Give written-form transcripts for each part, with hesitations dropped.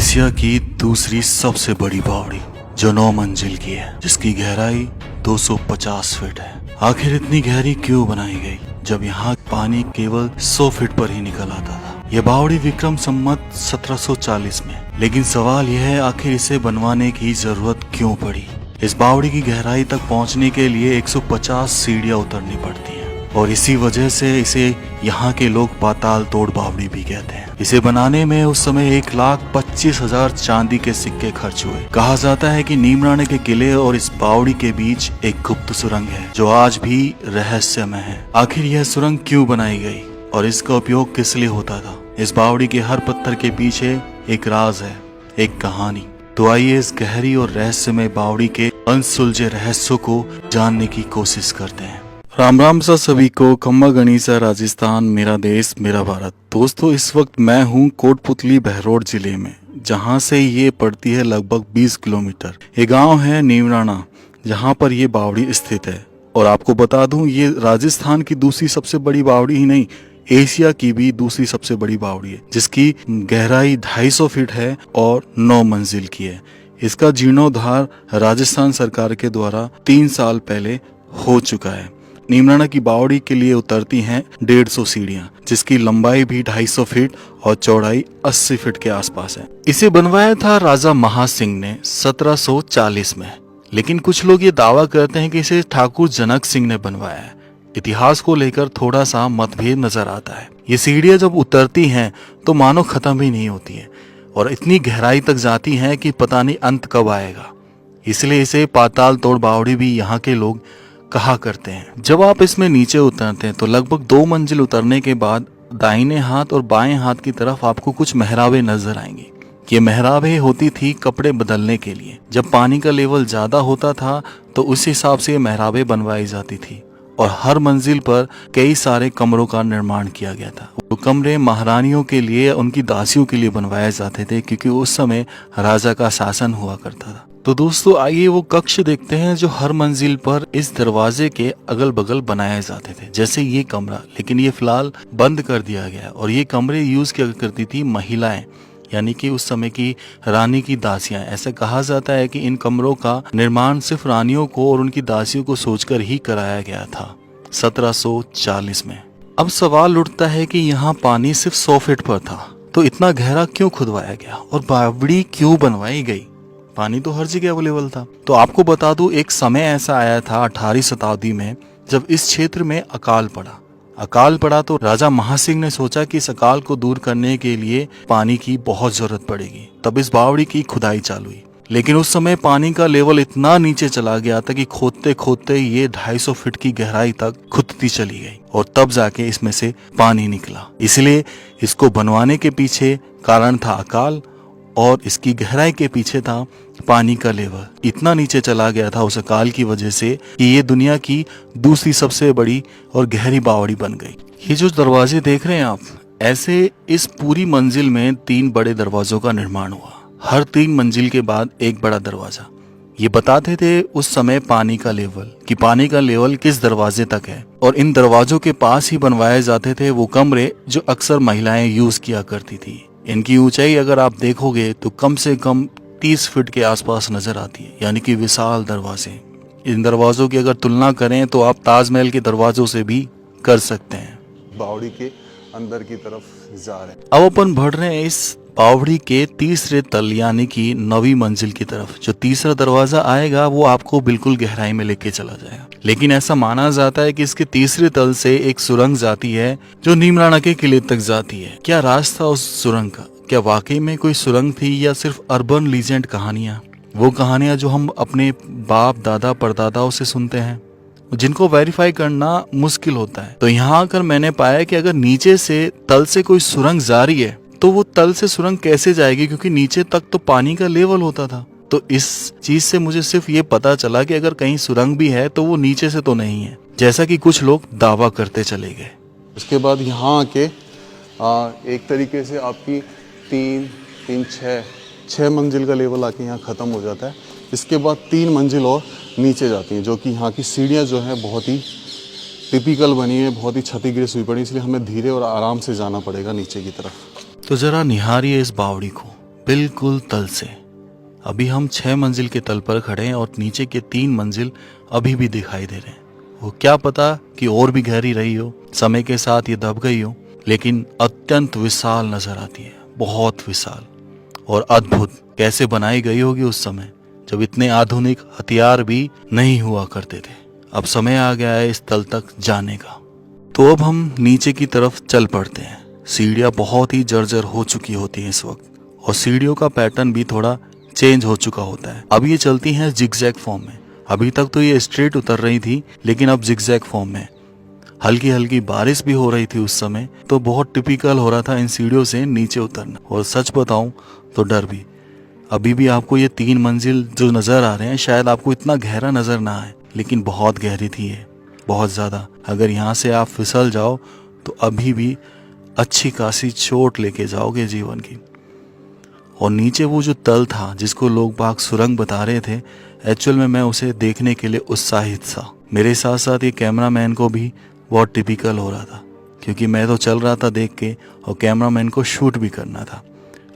Asia की दूसरी सबसे बड़ी बावड़ी जो 9 मंजिल की है, जिसकी गहराई 250 फीट है। आखिर इतनी गहरी क्यों बनाई गई, जब यहाँ पानी केवल 100 फीट पर ही निकल आता था। यह बावड़ी विक्रम संवत 1740 में, लेकिन सवाल यह है आखिर इसे बनवाने की जरूरत क्यों पड़ी। इस बावड़ी की गहराई तक पहुँचने के लिए 150 सीढ़ियाँ उतरनी पड़ती है और इसी वजह से इसे यहाँ के लोग पाताल तोड़ बावड़ी भी कहते हैं। इसे बनाने में उस समय 1,25,000 चांदी के सिक्के खर्च हुए। कहा जाता है कि नीमराणे के किले और इस बावड़ी के बीच एक गुप्त सुरंग है जो आज भी रहस्यमय है। आखिर यह सुरंग क्यों बनाई गई और इसका उपयोग किस लिए होता था। इस बावड़ी के हर पत्थर के पीछे एक राज है, एक कहानी। तो आइए इस गहरी और रहस्यमय बावड़ी के अनसुलझे रहस्यों को जानने की कोशिश करते हैं। राम राम सा सभी को, खम्मा गणिसा राजस्थान, मेरा देश मेरा भारत। दोस्तों, इस वक्त मैं हूँ कोटपुतली बहरोड जिले में, जहाँ से ये पड़ती है लगभग 20 किलोमीटर। ये गांव है नीमराणा, जहाँ पर ये बावड़ी स्थित है। और आपको बता दूं, ये राजस्थान की दूसरी सबसे बड़ी बावड़ी ही नहीं, एशिया की भी दूसरी सबसे बड़ी बावड़ी है, जिसकी गहराई 250 फीट है और 9 मंजिल की है। इसका जीर्णोद्धार राजस्थान सरकार के द्वारा 3 साल पहले हो चुका है। नीमराणा की बावड़ी के लिए उतरती हैं 150 सीढ़ियां, जिसकी लंबाई भी 250 फीट और चौड़ाई 80 फीट के आसपास है। इसे बनवाया था राजा महासिंह ने 1740 में, लेकिन कुछ लोग ये दावा करते हैं कि इसे ठाकुर जनक सिंह ने बनवाया है। इतिहास को लेकर थोड़ा सा मतभेद नजर आता है। ये सीढ़ियां जब उतरती हैं तो मानो खत्म ही नहीं होती है और इतनी गहराई तक जाती हैं कि पता नहीं अंत कब आएगा। इसलिए इसे पाताल तोड़ बावड़ी भी यहाँ के लोग कहा करते हैं। जब आप इसमें नीचे उतरते हैं तो लगभग 2 मंजिल उतरने के बाद दाहिने हाथ और बाएं हाथ की तरफ आपको कुछ मेहराबें नजर आएंगी। ये मेहराबें होती थी कपड़े बदलने के लिए। जब पानी का लेवल ज्यादा होता था तो उस हिसाब से ये मेहराबें बनवाई जाती थी और हर मंजिल पर कई सारे कमरों का निर्माण किया गया था। वो कमरे महारानियों के लिए, उनकी दासियों के लिए बनवाए जाते थे, क्योंकि उस समय राजा का शासन हुआ करता था। तो दोस्तों, आइए वो कक्ष देखते हैं जो हर मंजिल पर इस दरवाजे के अगल बगल बनाए जाते थे। जैसे ये कमरा, लेकिन ये फिलहाल बंद कर दिया गया और ये कमरे यूज किया करती थी महिलाएं, यानी कि उस समय की रानी की दासियां। ऐसा कहा जाता है कि इन कमरों का निर्माण सिर्फ रानियों को और उनकी दासियों को सोचकर ही कराया गया था 1740 में। अब सवाल उठता है कि यहाँ पानी सिर्फ 100 फीट पर था, तो इतना गहरा क्यों खुदवाया गया और बावड़ी क्यों बनवाई गई। पानी तो हर जगह अवेलेबल था। तो आपको बता दूं, एक समय ऐसा आया था 18वीं शताब्दी में, जब इस क्षेत्र में अकाल पड़ा तो राजा महासिंह ने सोचा कि इस अकाल को दूर करने के लिए पानी की बहुत जरूरत पड़ेगी। तब इस बावड़ी की खुदाई चालू हुई, लेकिन उस समय पानी का लेवल इतना नीचे चला गया था कि खोदते खोदते ये 250 फीट की गहराई तक खुदती चली गई और तब जाके इसमें से पानी निकला। इसलिए इसको बनवाने के पीछे कारण था अकाल और इसकी गहराई के पीछे था पानी का लेवल इतना नीचे चला गया था उस अकाल की वजह से कि ये दुनिया की दूसरी सबसे बड़ी और गहरी बावड़ी बन गई। ये जो दरवाजे देख रहे हैं आप, ऐसे इस पूरी मंजिल में 3 बड़े दरवाजों का निर्माण हुआ। हर 3 मंजिल के बाद एक बड़ा दरवाजा। ये बताते थे उस समय पानी का लेवल किस दरवाजे तक है और इन दरवाजों के पास ही बनवाए जाते थे वो कमरे जो अक्सर महिलाएं यूज किया करती थी। इनकी ऊंचाई अगर आप देखोगे तो कम से कम 30 फीट के आसपास नजर आती है, यानी कि विशाल दरवाजे। इन दरवाजों की अगर तुलना करें तो आप ताजमहल के दरवाजों से भी कर सकते हैं। बावड़ी के अंदर की तरफ जा रहे हैं। अब अपन बढ़ रहे हैं इस बावड़ी के तीसरे तल, यानी कि 9वीं मंजिल की तरफ। जो तीसरा दरवाजा आएगा वो आपको बिल्कुल गहराई में लेके चला जाएगा, लेकिन ऐसा माना जाता है कि इसके तीसरे तल से एक सुरंग जाती है जो नीमराणा के किले तक जाती है। क्या राज था उस सुरंग का? क्या वाकई में कोई सुरंग थी या सिर्फ अर्बन लीजेंड कहानियां? वो कहानियां जो हम अपने बाप दादा परदादाओं से सुनते हैं, जिनको वेरीफाई करना मुश्किल होता है। तो यहाँ आकर मैंने पाया कि अगर नीचे से तल से कोई सुरंग जारी है तो वो तल से सुरंग कैसे जाएगी, क्योंकि नीचे तक तो पानी का लेवल होता था। तो इस चीज से मुझे सिर्फ ये पता चला कि अगर कहीं सुरंग भी है तो वो नीचे से तो नहीं है, जैसा कि कुछ लोग दावा करते चले गए। उसके बाद यहाँ आके एक तरीके से आपकी 6 मंजिल का लेवल आके यहाँ ख़त्म हो जाता है। इसके बाद 3 मंजिल और नीचे जाती हैं, जो कि यहाँ की सीढ़ियाँ जो है बहुत ही टिपिकल बनी है, बहुत ही क्षतिग्रस्त हुई पड़ी, इसलिए हमें धीरे और आराम से जाना पड़ेगा नीचे की तरफ। तो जरा निहारिए इस बावड़ी को। बिल्कुल तल से। अभी हम 6 मंजिल के तल पर खड़े हैं और नीचे के 3 मंजिल अभी भी दिखाई दे रहे हैं। वो क्या पता कि और भी गहरी रही हो, समय के साथ ये दब गई हो, लेकिन अत्यंत विशाल नजर आती है, बहुत विशाल और अद्भुत। कैसे बनाई गई होगी उस समय जब इतने आधुनिक हथियार भी नहीं हुआ करते थे। अब समय आ गया है इस तल तक जाने का। तो अब हम नीचे की तरफ चल पड़ते हैं। सीढ़ियाँ बहुत ही जर्जर हो चुकी होती हैं इस वक्त, और सीढ़ियों का पैटर्न भी थोड़ा चेंज हो चुका होता है। अब ये चलती हैं जिगजैग फॉर्म में। अभी तक तो ये स्ट्रेट उतर रही थी, लेकिन अब जिगजैग फॉर्म में। हल्की हल्की बारिश भी हो रही थी उस समय, तो बहुत टिपिकल हो रहा था इन सीढ़ियों से नीचे उतरना। और सच बताऊं तो डर भी। अभी भी आपको ये 3 मंजिल जो नजर आ रहे हैं, शायद आपको इतना गहरा नजर ना आए, लेकिन बहुत गहरी थी ये, बहुत ज्यादा। अगर यहाँ से आप फिसल जाओ तो अभी भी अच्छी खासी चोट लेके जाओगे जीवन की। और नीचे वो जो तल था जिसको लोग बाग सुरंग बता रहे थे, एक्चुअल में मैं उसे देखने के लिए उत्साहित था। मेरे साथ साथ ये कैमरामैन को भी बहुत टिपिकल हो रहा था, क्योंकि मैं तो चल रहा था देख के और कैमरामैन को शूट भी करना था।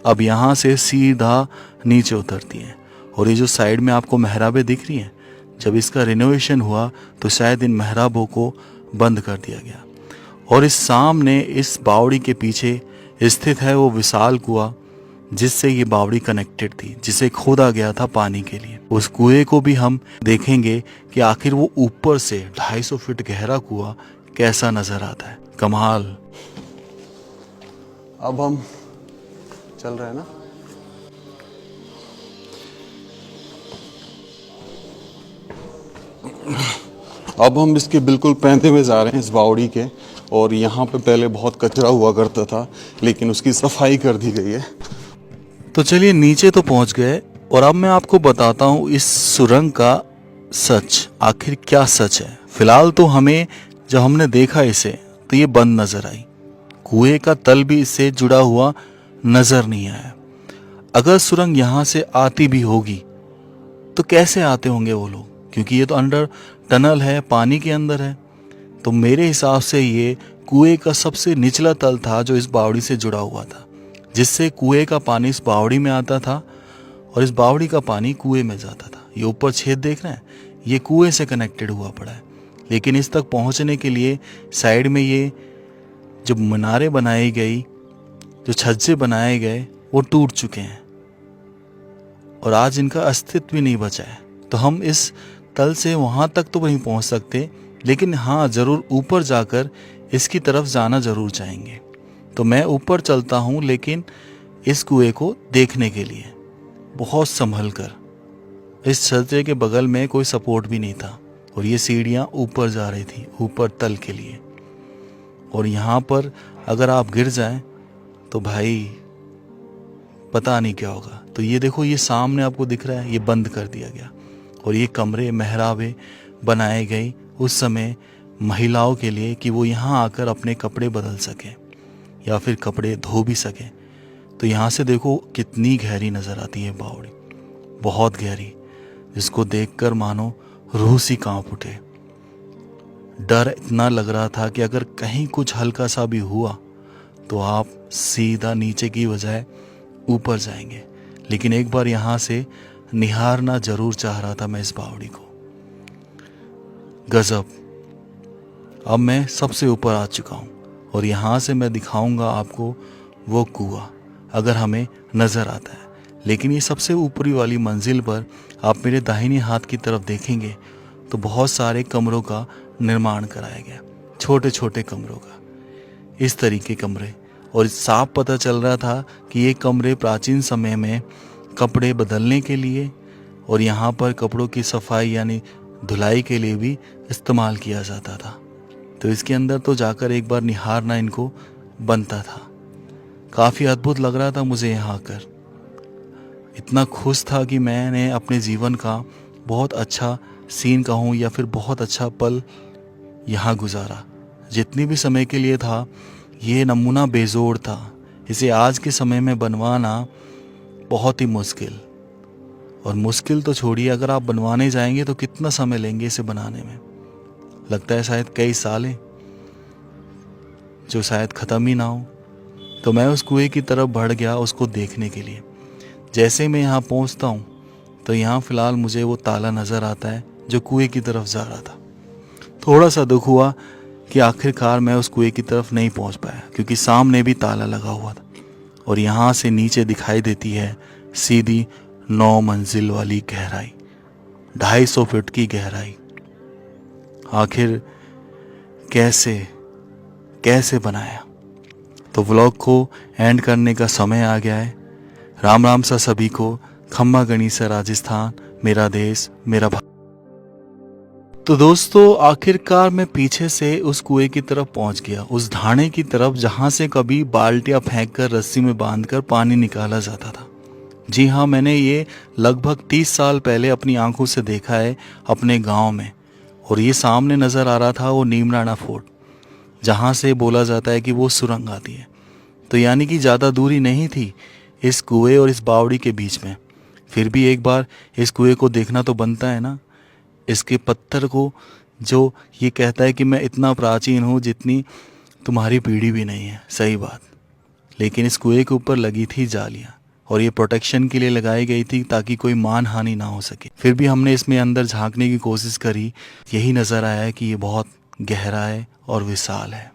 अब यहाँ से सीधा नीचे उतरती हैं, और ये जो साइड में आपको मेहराबें दिख रही हैं, जब इसका रिनोवेशन हुआ तो शायद इन मेहराबों को बंद कर दिया गया। और इस सामने इस बावड़ी के पीछे स्थित है वो विशाल कुआं जिससे ये बावड़ी कनेक्टेड थी, जिसे खोदा गया था पानी के लिए। उस कुएं को भी हम देखेंगे कि आखिर वो ऊपर से 250 फीट गहरा कुआं कैसा नजर आता है। कमाल। अब हम चल रहे हैं ना, अब हम इसके बिल्कुल पैंते में जा रहे हैं इस बावड़ी के। और यहाँ पे पहले बहुत कचरा हुआ करता था, लेकिन उसकी सफाई कर दी गई है। तो चलिए नीचे तो पहुंच गए, और अब मैं आपको बताता हूँ इस सुरंग का सच। आखिर क्या सच है। फिलहाल तो हमें जब हमने देखा इसे तो ये बंद नजर आई। कुएं का तल भी इससे जुड़ा हुआ नजर नहीं आया। अगर सुरंग यहाँ से आती भी होगी तो कैसे आते होंगे वो लोग, क्योंकि ये तो अंडर टनल है, पानी के अंदर है। तो मेरे हिसाब से ये कुएं का सबसे निचला तल था जो इस बावड़ी से जुड़ा हुआ था, जिससे कुएं का पानी इस बावड़ी में आता था और इस बावड़ी का पानी कुएं में जाता था। ये ऊपर छेद देख रहे हैं, ये कुएं से कनेक्टेड हुआ पड़ा है। लेकिन इस तक पहुंचने के लिए साइड में ये जो मीनारें बनाई गई, जो छज्जे बनाए गए, वो टूट चुके हैं और आज इनका अस्तित्व भी नहीं बचा है। तो हम इस तल से वहां तक तो नहीं पहुंच सकते, लेकिन हाँ जरूर ऊपर जाकर इसकी तरफ जाना जरूर चाहेंगे। तो मैं ऊपर चलता हूँ, लेकिन इस कुएं को देखने के लिए बहुत संभल कर। इस छज्जे के बगल में कोई सपोर्ट भी नहीं था और ये सीढ़ियाँ ऊपर जा रही थी, ऊपर तल के लिए। और यहाँ पर अगर आप गिर जाएं तो भाई पता नहीं क्या होगा। तो ये देखो, ये सामने आपको दिख रहा है, ये बंद कर दिया गया। और ये कमरे मेहराबे बनाए गए उस समय महिलाओं के लिए कि वो यहाँ आकर अपने कपड़े बदल सकें या फिर कपड़े धो भी सकें। तो यहाँ से देखो कितनी गहरी नज़र आती है बावड़ी, बहुत गहरी, जिसको देखकर मानो रूह सी कांप उठे। डर इतना लग रहा था कि अगर कहीं कुछ हल्का सा भी हुआ तो आप सीधा नीचे की बजाय ऊपर जाएंगे। लेकिन एक बार यहाँ से निहारना जरूर चाह रहा था मैं इस बावड़ी को। गजब। अब मैं सबसे ऊपर आ चुका हूँ और यहाँ से मैं दिखाऊंगा आपको वो कुआं, अगर हमें नज़र आता है। लेकिन ये सबसे ऊपरी वाली मंजिल पर आप मेरे दाहिने हाथ की तरफ देखेंगे तो बहुत सारे कमरों का निर्माण कराया गया, छोटे छोटे कमरों का, इस तरीके कमरे। और साफ पता चल रहा था कि ये कमरे प्राचीन समय में कपड़े बदलने के लिए और यहाँ पर कपड़ों की सफाई यानी धुलाई के लिए भी इस्तेमाल किया जाता था। तो इसके अंदर तो जाकर एक बार निहारना इनको बनता था। काफ़ी अद्भुत लग रहा था मुझे यहाँ आकर। इतना खुश था कि मैंने अपने जीवन का बहुत अच्छा सीन कहूँ या फिर बहुत अच्छा पल यहाँ गुजारा। जितनी भी समय के लिए था, ये नमूना बेजोड़ था। इसे आज के समय में बनवाना बहुत ही मुश्किल, और मुश्किल तो छोड़िए, अगर आप बनवाने जाएंगे तो कितना समय लेंगे इसे बनाने में। लगता है शायद कई सालें, जो शायद ख़त्म ही ना हो। तो मैं उस कुएं की तरफ बढ़ गया उसको देखने के लिए। जैसे मैं यहाँ पहुँचता हूँ तो यहाँ फ़िलहाल मुझे वो ताला नज़र आता है जो कुएं की तरफ जा रहा था। थोड़ा सा दुख हुआ कि आखिरकार मैं उस कुएं की तरफ नहीं पहुँच पाया, क्योंकि सामने भी ताला लगा हुआ था और यहाँ से नीचे दिखाई देती है सीधी 9 मंजिल वाली गहराई, 250 फीट की गहराई। आखिर कैसे बनाया? तो व्लॉग को एंड करने का समय आ गया है। राम राम सा सभी को। खम्मा गणिसा राजस्थान, मेरा देश मेरा भारत। तो दोस्तों आखिरकार मैं पीछे से उस कुएं की तरफ पहुंच गया, उस ढाणे की तरफ जहां से कभी बाल्टियां फेंककर रस्सी में बांधकर पानी निकाला जाता था। जी हाँ, मैंने ये लगभग 30 साल पहले अपनी आंखों से देखा है अपने गांव में। और ये सामने नज़र आ रहा था वो नीमराणा फोर्ट, जहाँ से बोला जाता है कि वो सुरंग आती है। तो यानी कि ज़्यादा दूरी नहीं थी इस कुएं और इस बावड़ी के बीच में। फिर भी एक बार इस कुएं को देखना तो बनता है ना, इसके पत्थर को, जो ये कहता है कि मैं इतना प्राचीन हूँ जितनी तुम्हारी पीढ़ी भी नहीं है। सही बात। लेकिन इस कुएं के ऊपर लगी थी जालियाँ और ये प्रोटेक्शन के लिए लगाई गई थी ताकि कोई मान हानि ना हो सके। फिर भी हमने इसमें अंदर झांकने की कोशिश करी, यही नज़र आया है कि ये बहुत गहरा है और विशाल है।